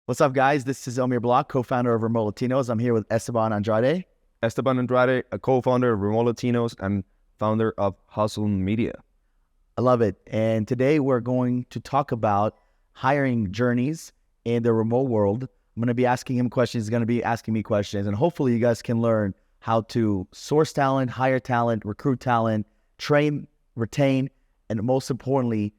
What's up, guys? This is Omer Block, co-founder of Remote Latinos. I'm here with Esteban Andrade. Esteban Andrade, a co-founder of Remote Latinos and founder of Wholesaling Media. I love it. And today we're going to talk about hiring journeys in the remote world. I'm going to be asking him questions. He's going to be asking me questions. And hopefully you guys can learn how to source talent, hire talent, recruit talent, train, retain, and most importantly,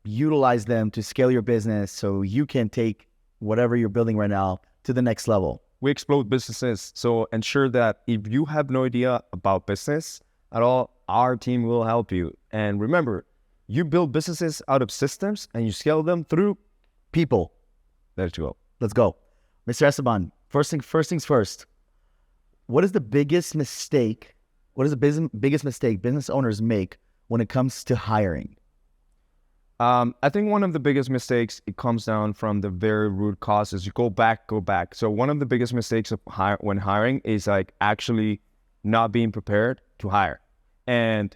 utilize them to scale your business so you can take whatever you're building right now to the next level. We explode businesses, so ensure that if you have no idea about business at all, our team will help you. And remember, you build businesses out of systems and you scale them through people. There you go. Let's go. Mr. Esteban, first things first. What is the biggest mistake? What is the biggest mistake business owners make when it comes to hiring? I think one of the biggest mistakes, it comes down from the very root causes. You go back. So one of the biggest mistakes of when hiring is like actually not being prepared to hire. And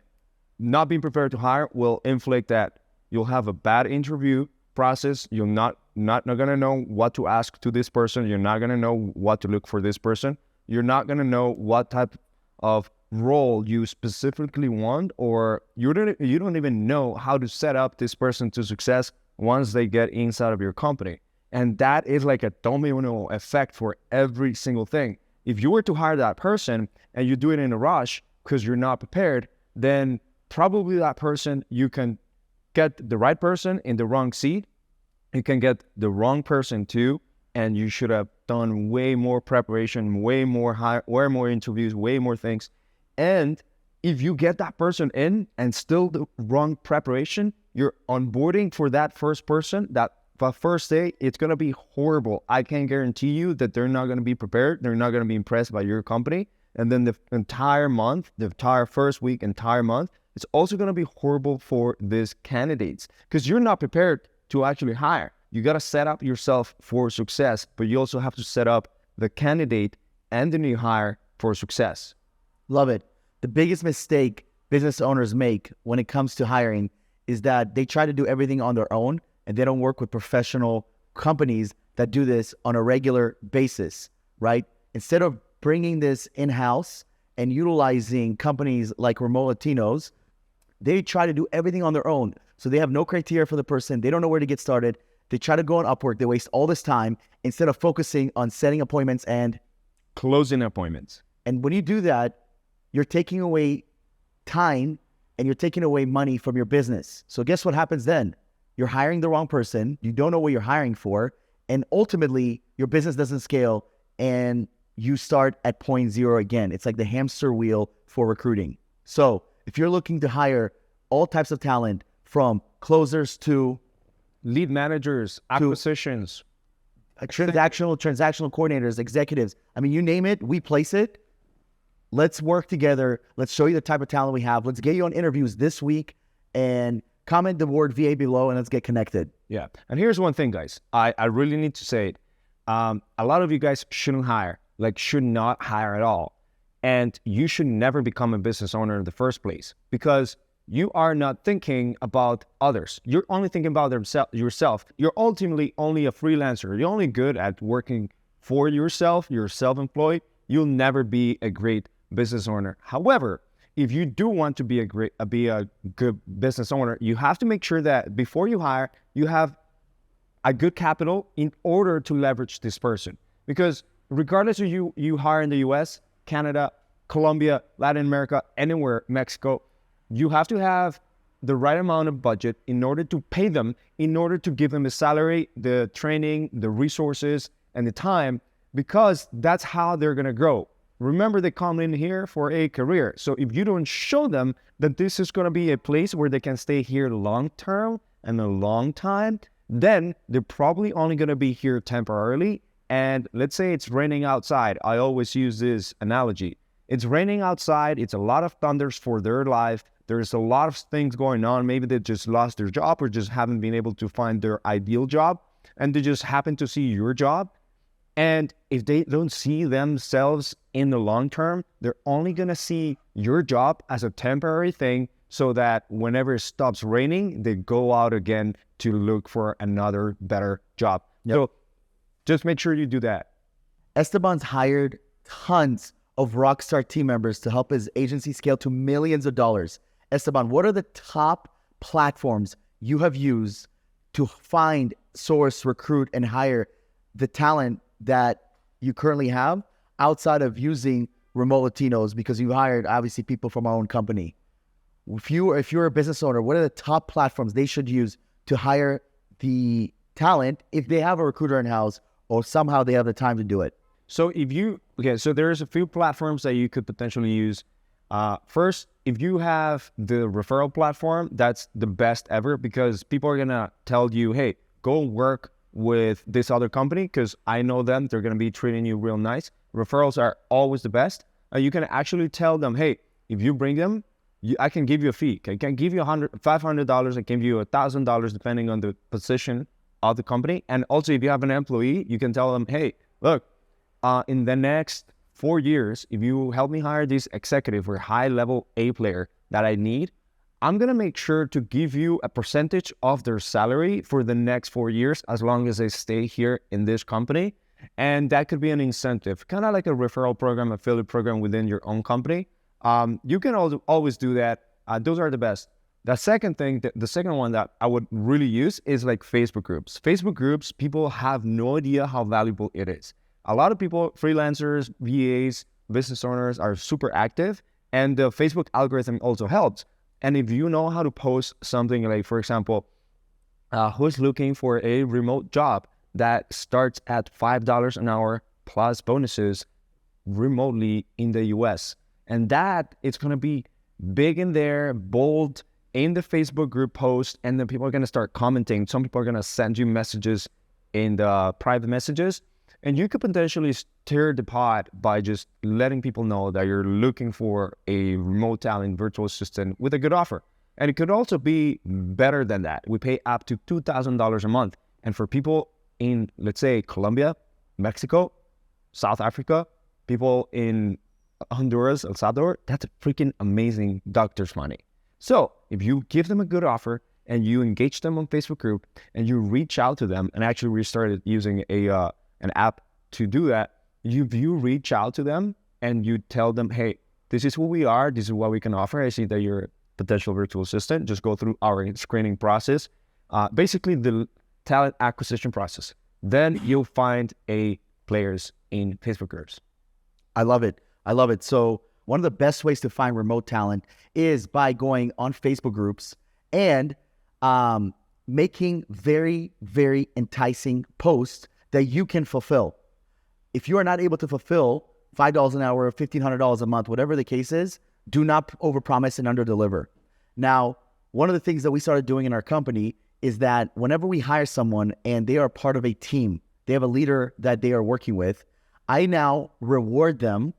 not being prepared to hire will inflict that you'll have a bad interview process. You're not gonna know what to ask to this person. You're not gonna know what to look for this person. You're not gonna know what type of role you specifically want, or you don't even know how to set up this person to success once they get inside of your company. And that is like a domino effect for every single thing. If you were to hire that person and you do it in a rush because you're not prepared, then probably that person, you can get the right person in the wrong seat. You can get the wrong person too, and you should have done way more preparation, way more interviews, way more things. And if you get that person in and still the wrong preparation, you're onboarding for that first person, that first day, it's going to be horrible. I can guarantee you that they're not going to be prepared. They're not going to be impressed by your company. And then the entire month, the entire first week, entire month, it's also going to be horrible for these candidates because you're not prepared to actually hire. You got to set up yourself for success, but you also have to set up the candidate and the new hire for success. Love it. The biggest mistake business owners make when it comes to hiring is that they try to do everything on their own and they don't work with professional companies that do this on a regular basis, right? Instead of bringing this in-house and utilizing companies like Remote Latinos, they try to do everything on their own. So they have no criteria for the person. They don't know where to get started. They try to go on Upwork. They waste all this time instead of focusing on setting appointments and closing appointments. And when you do that, you're taking away time and you're taking away money from your business. So guess what happens then? You're hiring the wrong person. You don't know what you're hiring for. And ultimately, your business doesn't scale and you start at point zero again. It's like the hamster wheel for recruiting. So if you're looking to hire all types of talent, from closers to lead managers, acquisitions, transactional coordinators, executives, I mean, you name it, we place it. Let's work together. Let's show you the type of talent we have. Let's get you on interviews this week and comment the word VA below and let's get connected. Yeah. And here's one thing, guys. I really need to say it. A lot of you guys shouldn't hire, should not hire at all. And you should never become a business owner in the first place because you are not thinking about others. You're only thinking about yourself. You're ultimately only a freelancer. You're only good at working for yourself. You're self-employed. You'll never be a great business owner. However, if you do want to be a good business owner, you have to make sure that before you hire, you have a good capital in order to leverage this person. Because regardless of you hire in the US, Canada, Colombia, Latin America, anywhere, Mexico, you have to have the right amount of budget in order to pay them, in order to give them the salary, the training, the resources, and the time, because that's how they're going to grow. Remember, they come in here for a career. So if you don't show them that this is going to be a place where they can stay here long-term and a long time, then they're probably only going to be here temporarily. And let's say it's raining outside. I always use this analogy. It's raining outside. It's a lot of thunders for their life. There's a lot of things going on. Maybe they just lost their job or just haven't been able to find their ideal job. And they just happen to see your job. And if they don't see themselves in the long term, they're only going to see your job as a temporary thing so that whenever it stops raining, they go out again to look for another better job. Yep. So Just make sure you do that. Esteban's hired tons of rockstar team members to help his agency scale to millions of dollars. Esteban, what are the top platforms you have used to find, source, recruit, and hire the talent that you currently have outside of using remote Latinos? Because you hired obviously people from our own company. If you're a business owner, what are the top platforms they should use to hire the talent if they have a recruiter in-house or somehow they have the time to do it? So so there's a few platforms that you could potentially use. First, if you have the referral platform, that's the best ever, because people are gonna tell you, hey, go work with this other company because I know them. They're gonna be treating you real nice. Referrals are always the best. You can actually tell them, hey, if you bring them, I can give you a fee. I can give you $500. I can give you $1,000 depending on the position of the company. And also, if you have an employee, you can tell them, hey, look, in the next 4 years, if you help me hire this executive or high-level A player that I need, I'm going to make sure to give you a percentage of their salary for the next 4 years as long as they stay here in this company. And that could be an incentive, kind of like a referral program, affiliate program within your own company. You can always do that. Those are the best. The second thing, the second one that I would really use is like Facebook groups. Facebook groups, people have no idea how valuable it is. A lot of people, freelancers, VAs, business owners are super active, and the Facebook algorithm also helps. And if you know how to post something like, for example, who's looking for a remote job that starts at $5 an hour plus bonuses remotely in the US. And that it's going to be big in there, bold in the Facebook group post, and then people are going to start commenting. Some people are going to send you messages in the private messages. And you could potentially stir the pot by just letting people know that you're looking for a remote talent virtual assistant with a good offer. And it could also be better than that. We pay up to $2,000 a month. And for people in, let's say, Colombia, Mexico, South Africa, people in Honduras, El Salvador, that's a freaking amazing doctor's money. So if you give them a good offer and you engage them on Facebook group and you reach out to them, and actually we started using an app to do that. You reach out to them and you tell them, hey, this is who we are. This is what we can offer. I see that you're a potential virtual assistant. Just go through our screening process, basically the talent acquisition process. Then you'll find players in Facebook groups. I love it. I love it. So one of the best ways to find remote talent is by going on Facebook groups and making very, very enticing posts that you can fulfill. If you are not able to fulfill $5 an hour, $1,500 a month, whatever the case is, do not overpromise and underdeliver. Now, one of the things that we started doing in our company is that whenever we hire someone and they are part of a team, they have a leader that they are working with, I now reward them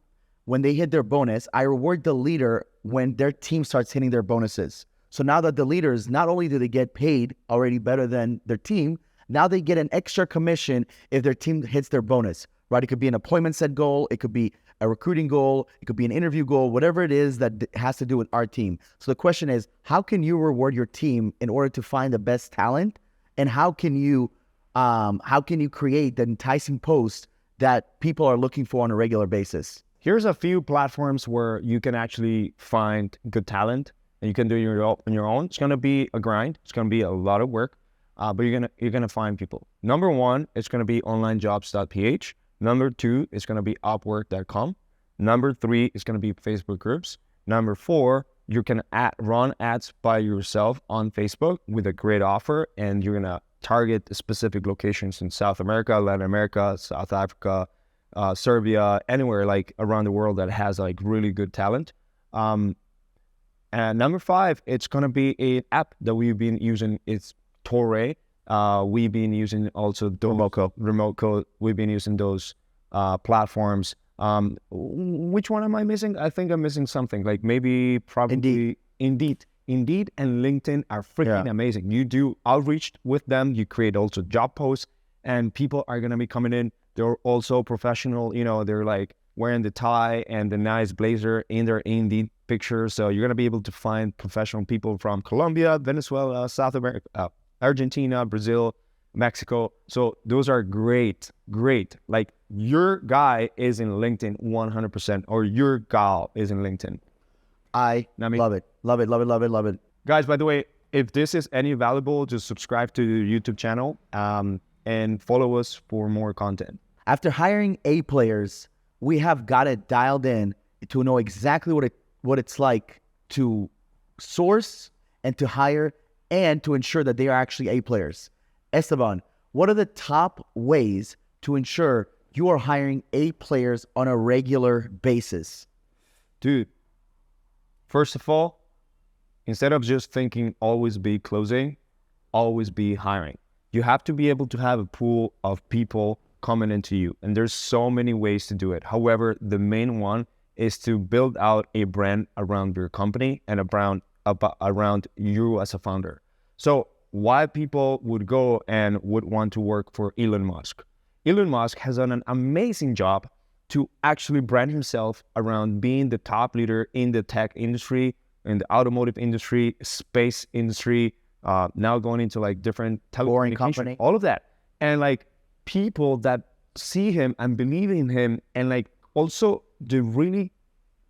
when they hit their bonus. I reward the leader when their team starts hitting their bonuses. So now that the leaders, not only do they get paid already better than their team, now they get an extra commission if their team hits their bonus, right? It could be an appointment set goal. It could be a recruiting goal. It could be an interview goal, whatever it is that has to do with our team. So the question is, how can you reward your team in order to find the best talent? And how can you create the enticing post that people are looking for on a regular basis? Here's a few platforms where you can actually find good talent and you can do it on your own. It's going to be a grind. It's going to be a lot of work. But you're gonna find people. Number one, it's gonna be onlinejobs.ph. Number two, it's gonna be upwork.com. Number three, it's gonna be Facebook groups. Number four, you can run ads by yourself on Facebook with a great offer, and you're gonna target specific locations in South America, Latin America, South Africa, Serbia, anywhere like around the world that has like really good talent. And number five, it's gonna be an app that we've been using. It's Youre. We've been using also remote code. We've been using those platforms. Which one am I missing? I think I'm missing something. Like maybe probably Indeed and LinkedIn are freaking amazing. You do outreach with them. You create also job posts, and people are gonna be coming in. They're also professional. You know, they're like wearing the tie and the nice blazer in their Indeed picture. So you're gonna be able to find professional people from Colombia, Venezuela, South America, Argentina, Brazil, Mexico. So those are great. Like your guy is in LinkedIn 100%, or your gal is in LinkedIn. I love it. Love it, love it, love it, love it. Guys, by the way, if this is any valuable, just subscribe to the YouTube channel and follow us for more content. After hiring A players, we have got it dialed in to know exactly what it's like to source and to hire and to ensure that they are actually A players. Esteban, what are the top ways to ensure you are hiring A players on a regular basis? Dude, first of all, instead of just thinking always be closing, always be hiring. You have to be able to have a pool of people coming into you. And there's so many ways to do it. However, the main one is to build out a brand around your company and around you as a founder. So why people would go and would want to work for Elon Musk? Elon Musk has done an amazing job to actually brand himself around being the top leader in the tech industry, in the automotive industry, space industry, now going into like different telecommunications, all of that. And like people that see him and believe in him and like also they really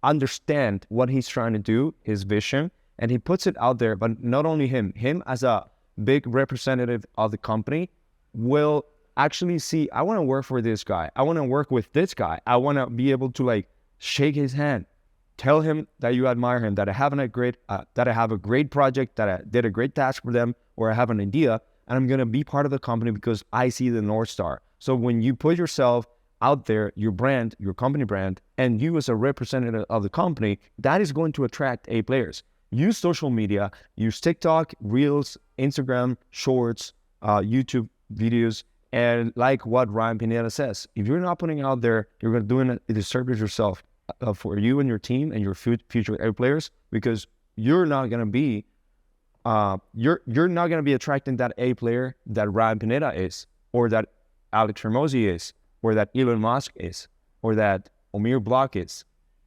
understand what he's trying to do, his vision, and he puts it out there. But not only him as a big representative of the company will actually see, I want to work for this guy. I want to work with this guy. I want to be able to like shake his hand, tell him that you admire him, that I have a great project, that I did a great task for them, or I have an idea, and I'm going to be part of the company because I see the North Star. So when you put yourself out there, your brand, your company brand, and you as a representative of the company, that is going to attract A players. Use social media, use TikTok, Reels, Instagram, Shorts, YouTube videos, and like what Ryan Pineda says, if you're not putting out there, you're going to do a disservice yourself for you and your team and your future A players, because you're not going to be you're not going to be attracting that A player that Ryan Pineda is, or that Alex Ramosi is, or that Elon Musk is, or that Omer Block is.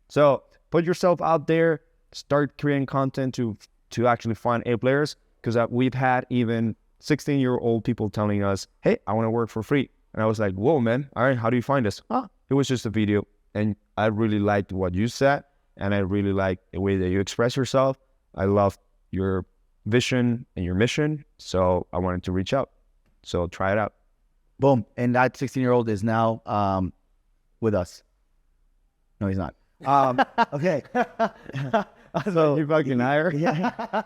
So put yourself out there, start creating content to actually find A players, because we've had even 16-year-old people telling us, hey, I want to work for free. And I was like, whoa, man, all right, how do you find us? It was just a video. And I really liked what you said, and I really liked the way that you express yourself. I loved your vision and your mission, so I wanted to reach out. So try it out. Boom. And that 16-year-old is now with us. No, he's not. Okay. So you fucking hire? Yeah.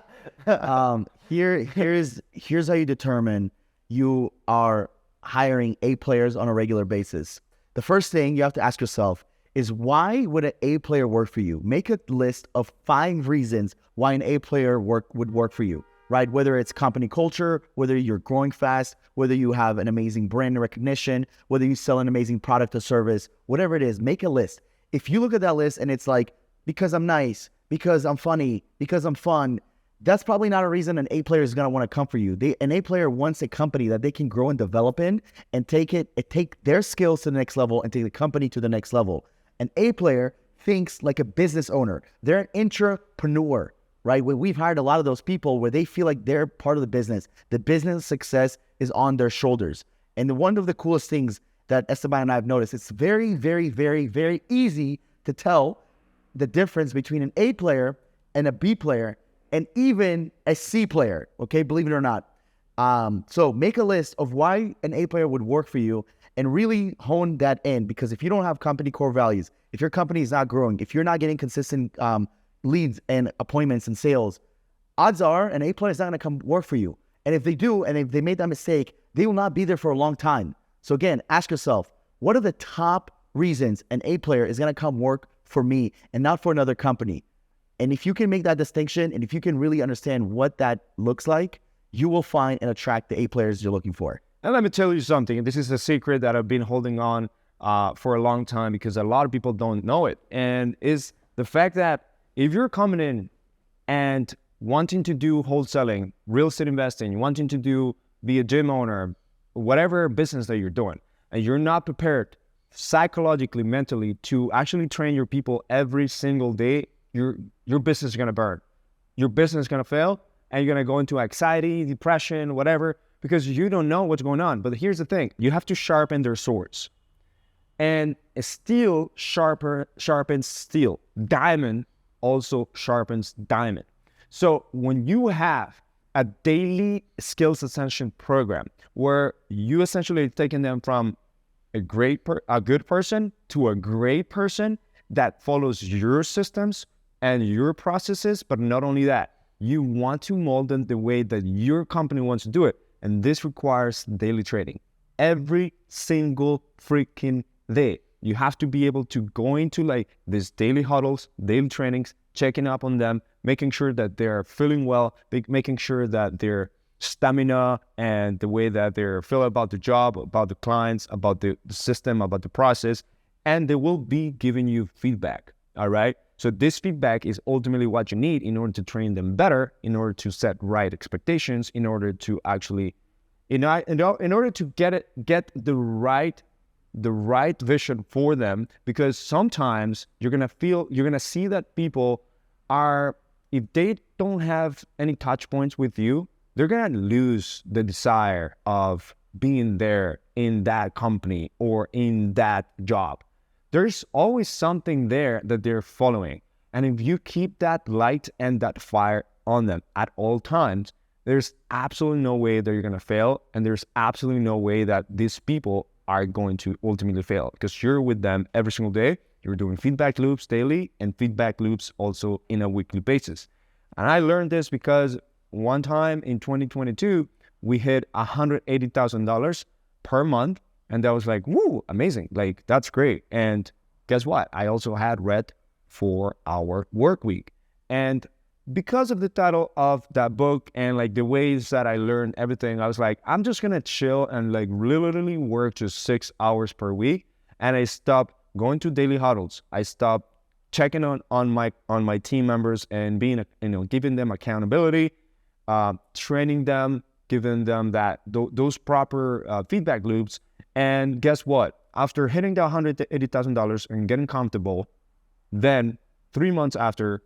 Here's how you determine you are hiring A players on a regular basis. The first thing you have to ask yourself is, why would an A player work for you? Make a list of 5 reasons why an A player would work for you, right? Whether it's company culture, whether you're growing fast, whether you have an amazing brand recognition, whether you sell an amazing product or service, whatever it is, make a list. If you look at that list and it's like, because I'm nice, because I'm funny, because I'm fun, that's probably not a reason an A player is going to want to come for you. An A player wants a company that they can grow and develop in and take their skills to the next level and take the company to the next level. An A player thinks like a business owner. They're an intrapreneur, right? We've hired a lot of those people where they feel like they're part of the business. The business success is on their shoulders. And one of the coolest things that Esteban and I have noticed, it's very, very, very, very easy to tell the difference between an A player and a B player and even a C player, okay? Believe it or not. So make a list of why an A player would work for you and really hone that in, because if you don't have company core values, if your company is not growing, if you're not getting consistent leads and appointments and sales, odds are an A player is not going to come work for you. And if they do, and if they made that mistake, they will not be there for a long time. So again, ask yourself, what are the top reasons an A player is going to come work for me and not for another company? And if you can make that distinction, and if you can really understand what that looks like, you will find and attract the A players you're looking for. And let me tell you something. This is a secret that I've been holding on for a long time, because a lot of people don't know it. And is the fact that if you're coming in and wanting to do wholesaling, real estate investing, wanting to be a gym owner, whatever business that you're doing, and you're not prepared psychologically, mentally to actually train your people every single day, your business is going to burn. Your business is going to fail, and you're going to go into anxiety, depression, whatever, because you don't know what's going on. But here's the thing, you have to sharpen their swords. And steel sharpens steel. Diamond also sharpens diamond. So when you have a daily skills ascension program where you essentially taking them from a good person to a great person that follows your systems and your processes, but not only that, you want to mold them the way that your company wants to do it. And this requires daily training. Every single freaking day, you have to be able to go into like these daily huddles, daily trainings, checking up on them, making sure that they're feeling well, making sure that their stamina and the way that they're feeling about the job, about the clients, about the system, about the process, and they will be giving you feedback, all right? So this feedback is ultimately what you need in order to train them better, in order to set right expectations, in order to actually, in order to get the right vision for them, because sometimes you're gonna see that people are, if they don't have any touch points with you, they're gonna lose the desire of being there in that company or in that job. There's always something there that they're following. And if you keep that light and that fire on them at all times, there's absolutely no way that you're gonna fail. And there's absolutely no way that these people are going to ultimately fail, because you're with them every single day. You're doing feedback loops daily and feedback loops also in a weekly basis. And I learned this because one time in 2022, we hit $180,000 per month. And that was like, woo, amazing. Like, that's great. And guess what? I also had read 4-hour work week. And because of the title of that book and like the ways that I learned everything, I was like, I'm just gonna chill and like literally work just 6 hours per week. And I stopped going to daily huddles. I stopped checking on my team members and being, giving them accountability, training them, giving them those proper feedback loops. And guess what? After hitting the $180,000 and getting comfortable, then 3 months after,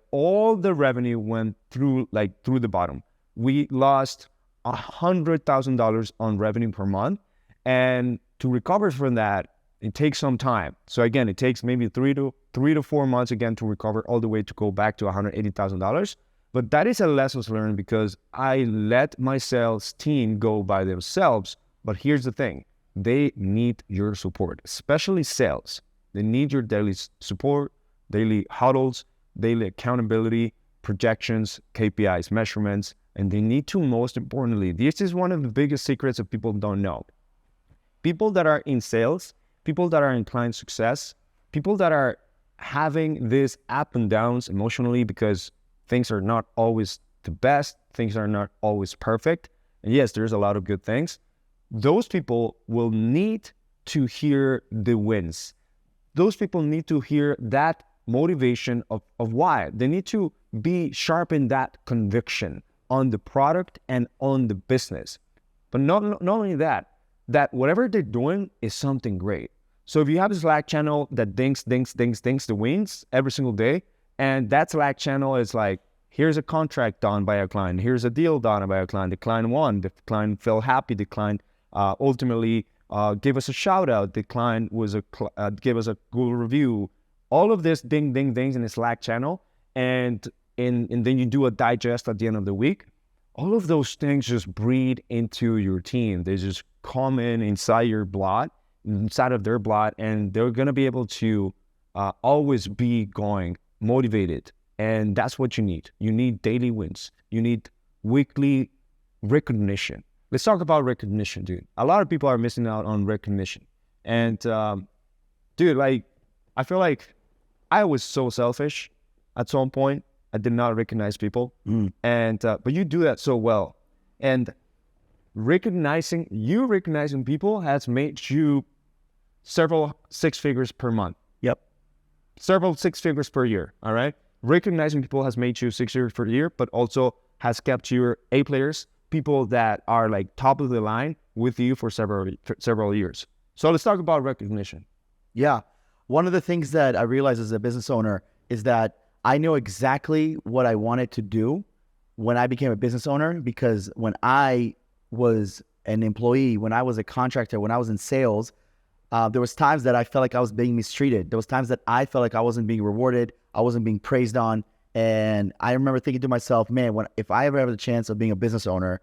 all the revenue went through the bottom. We lost $100,000 on revenue per month, and to recover from that, it takes some time. So again, it takes maybe 3 to 4 months again to recover all the way to go back to $180,000. But that is a lesson learned because I let my sales team go by themselves. But here's the thing, they need your support, especially sales. They need your daily support, daily huddles, daily accountability, projections, KPIs, measurements, and they need to, most importantly, this is one of the biggest secrets that people don't know. People that are in sales, people that are in client success, people that are having these up and downs emotionally because things are not always the best, things are not always perfect, and yes, there's a lot of good things. Those people will need to hear the wins. Those people need to hear that motivation of why. They need to be sharp in that conviction on the product and on the business. But not only that whatever they're doing is something great. So if you have a Slack channel that dings the wins every single day, and that Slack channel is like, here's a contract done by a client, here's a deal done by a client, the client won, the client felt happy, the client ultimately gave us a shout out, the client gave us a Google review, all of this dings in a Slack channel, and then you do a digest at the end of the week. All of those things just breed into your team. They just come inside your blood, inside of their blood, and they're going to be able to always be going motivated. And that's what you need. You need daily wins. You need weekly recognition. Let's talk about recognition, dude. A lot of people are missing out on recognition. And dude, like, I feel like I was so selfish at some point. I did not recognize people. And but you do that so well. And recognizing people has made you several six figures per month. Yep. Several six figures per year, all right? Recognizing people has made you 6 figures per year, but also has kept your A players, people that are like top of the line with you for several years. So let's talk about recognition. Yeah. One of the things that I realized as a business owner is that I know exactly what I wanted to do when I became a business owner, because when I was an employee, when I was a contractor, when I was in sales, there was times that I felt like I was being mistreated. There was times that I felt like I wasn't being rewarded, I wasn't being praised on. And I remember thinking to myself, man, if I ever have the chance of being a business owner,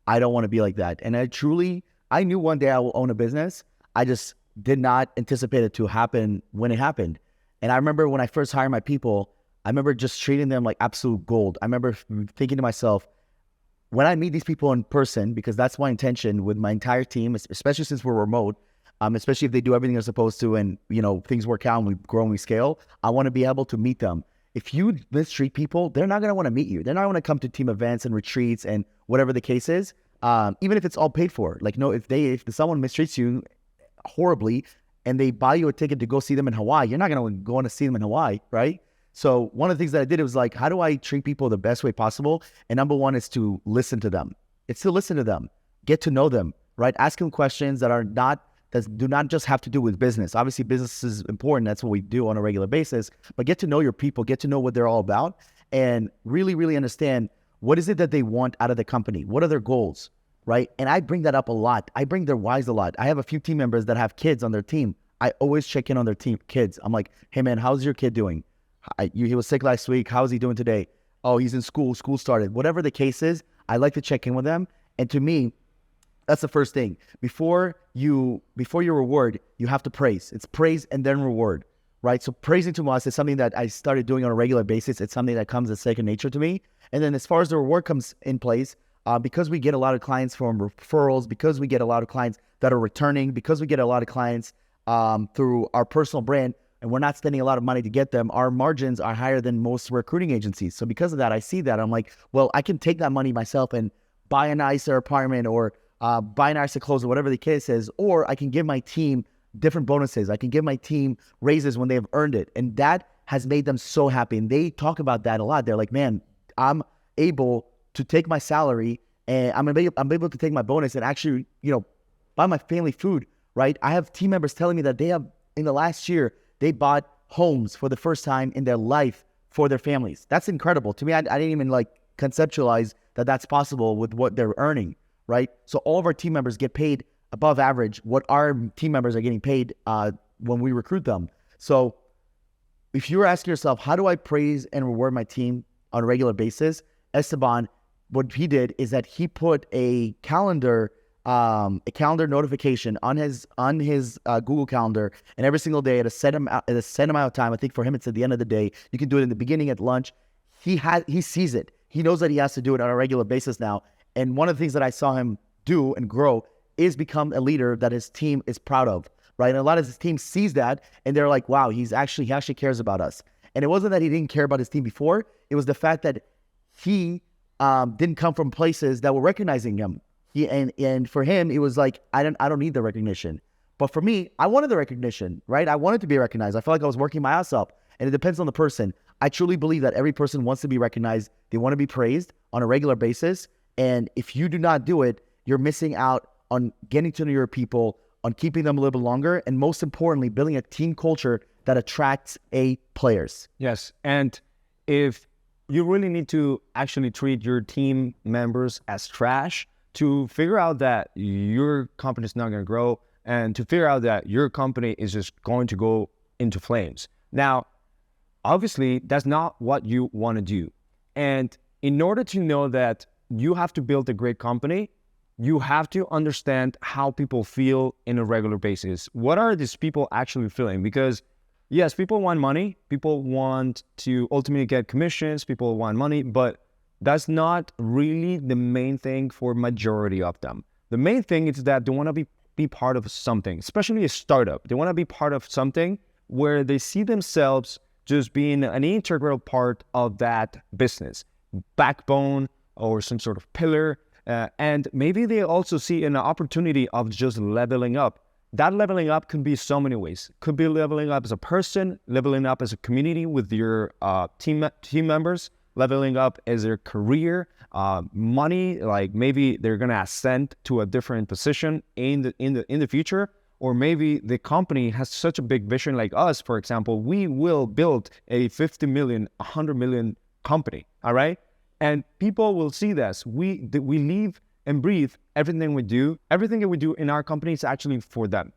I don't want to be like that. And I knew one day I will own a business. I just did not anticipate it to happen when it happened. And I remember when I first hired my people, I remember just treating them like absolute gold. I remember thinking to myself, when I meet these people in person, because that's my intention with my entire team, especially since we're remote, especially if they do everything they're supposed to and, things work out and we grow and we scale, I want to be able to meet them. If you mistreat people, they're not going to want to meet you. They're not going to come to team events and retreats and whatever the case is, even if it's all paid for. Like, no, if someone mistreats you horribly and they buy you a ticket to go see them in Hawaii, you're not going to go to see them in Hawaii, right? So one of the things that I did was like, how do I treat people the best way possible? And number one is to listen to them. It's to listen to them, get to know them, right? Ask them questions that do not just have to do with business. Obviously, business is important. That's what we do on a regular basis. But get to know your people, get to know what they're all about, and really, really understand what is it that they want out of the company? What are their goals, right? And I bring that up a lot. I bring their whys a lot. I have a few team members that have kids on their team. I always check in on their kids. I'm like, hey, man, how's your kid doing? He was sick last week. How's he doing today? Oh, he's in school. School started. Whatever the case is, I like to check in with them. And to me, that's the first thing. Before you reward, you have to praise. It's praise and then reward, right? So praising to us is something that I started doing on a regular basis. It's something that comes as second nature to me. And then as far as the reward comes in place, because we get a lot of clients from referrals, because we get a lot of clients that are returning, because we get a lot of clients through our personal brand, and we're not spending a lot of money to get them, our margins are higher than most recruiting agencies. So because of that, I see that. I'm like, well, I can take that money myself and buy a nicer apartment or buy nicer clothes or whatever the case is, or I can give my team different bonuses. I can give my team raises when they've earned it. And that has made them so happy. And they talk about that a lot. They're like, man, I'm able to take my salary and I'm able to take my bonus and actually, buy my family food, right? I have team members telling me that they have, in the last year, they bought homes for the first time in their life for their families. That's incredible. To me, I didn't even conceptualize that that's possible with what they're earning, right? So all of our team members get paid above average what our team members are getting paid when we recruit them. So if you're asking yourself, how do I praise and reward my team on a regular basis? Esteban, what he did is that he put a calendar notification on his Google Calendar, and every single day at a set amount of time. I think for him it's at the end of the day. You can do it in the beginning, at lunch. He sees it. He knows that he has to do it on a regular basis now. And one of the things that I saw him do and grow is become a leader that his team is proud of, right? And a lot of his team sees that, and they're like, wow, he actually cares about us. And it wasn't that he didn't care about his team before. It was the fact that he didn't come from places that were recognizing him. And for him, it was like, I don't need the recognition. But for me, I wanted the recognition, right? I wanted to be recognized. I felt like I was working my ass up. And it depends on the person. I truly believe that every person wants to be recognized. They want to be praised on a regular basis. And if you do not do it, you're missing out on getting to know your people, on keeping them a little bit longer, and most importantly, building a team culture that attracts A players. Yes. And if you really need to actually treat your team members as trash, to figure out that your company is not going to grow, and to figure out that your company is just going to go into flames. Now, obviously, that's not what you want to do. And in order to know that you have to build a great company, you have to understand how people feel in a regular basis. What are these people actually feeling? Because yes, people want money. People want to ultimately get commissions. People want money, but that's not really the main thing for majority of them. The main thing is that they want to be part of something, especially a startup. They want to be part of something where they see themselves just being an integral part of that business, backbone or some sort of pillar. And maybe they also see an opportunity of just leveling up. That leveling up can be so many ways. Could be leveling up as a person, leveling up as a community with your team members, leveling up as their career, money, like maybe they're gonna ascend to a different position in the future, or maybe the company has such a big vision. Like us, for example, we will build a 50 million, 100 million company. All right, and people will see this. We live and breathe, everything that we do in our company is actually for them.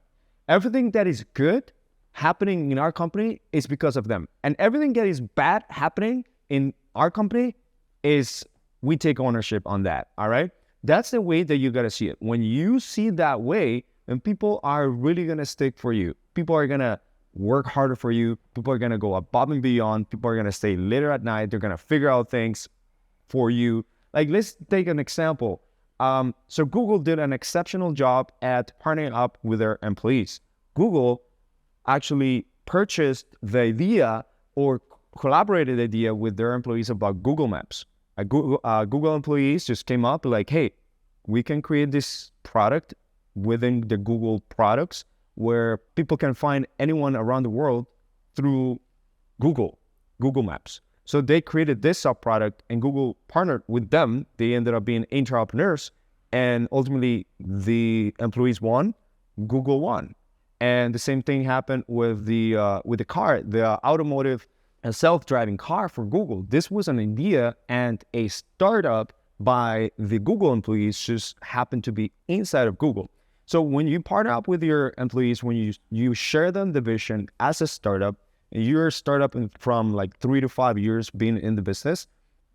Everything that is good happening in our company is because of them. And everything that is bad happening in our company is we take ownership on that, all right? That's the way that you got to see it. When you see that way, then people are really going to stick for you. People are going to work harder for you. People are going to go above and beyond. People are going to stay later at night. They're going to figure out things for you. Like, let's take an example. So Google did an exceptional job at partnering up with their employees. Google actually purchased the idea or collaborated the idea with their employees about Google Maps. Google employees just came up like, hey, we can create this product within the Google products where people can find anyone around the world through Google Maps. So they created this sub-product and Google partnered with them. They ended up being entrepreneurs and ultimately the employees won, Google won. And the same thing happened with the car, the automotive and self-driving car for Google. This was an idea and a startup by the Google employees just happened to be inside of Google. So when you partner up with your employees, when you share them the vision as a startup, you're a startup from like 3 to 5 years being in the business,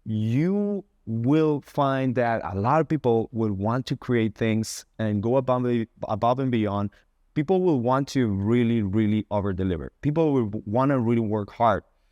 you will find that a lot of people will want to create things and go above and beyond. People will want to really, really over-deliver. People will want to really work hard.